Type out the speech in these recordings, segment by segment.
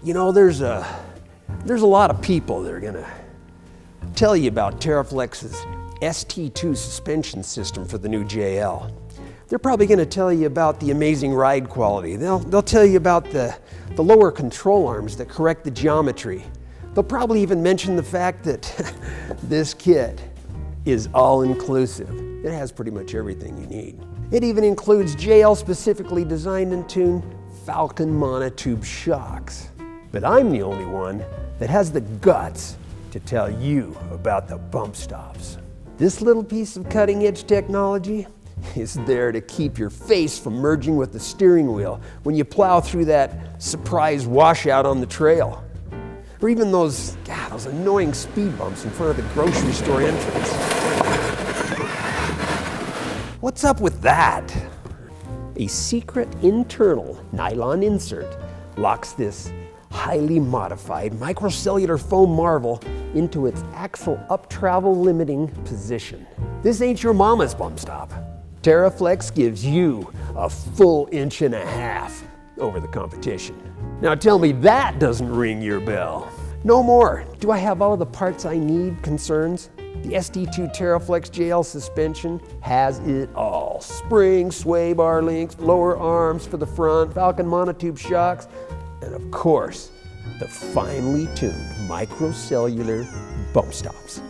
You know, there's a lot of people that are gonna tell you about TeraFlex's ST2 suspension system for the new JL. They're probably gonna tell you about the amazing ride quality. They'll tell you about the lower control arms that correct the geometry. They'll probably even mention the fact that this kit is all-inclusive. It has pretty much everything you need. It even includes JL specifically designed and tuned Falcon monotube shocks. But I'm the only one that has the guts to tell you about the bump stops. This little piece of cutting-edge technology is there to keep your face from merging with the steering wheel when you plow through that surprise washout on the trail. Or even those annoying speed bumps in front of the grocery store entrance. What's up with that? A secret internal nylon insert locks this highly modified microcellular foam marvel into its axle up travel limiting position. This ain't your mama's bump stop. TeraFlex gives you a full 1.5 inches over the competition. Now tell me that doesn't ring your bell. No more "do I have all the parts I need" concerns. The ST2 TeraFlex JL suspension has it all. Spring, sway bar links, lower arms for the front, Falcon monotube shocks, and of course, the finely tuned microcellular bump stops.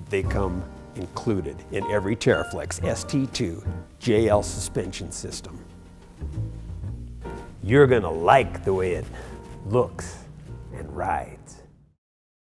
They come included in every TeraFlex ST2 JL suspension system. You're gonna like the way it looks and rides.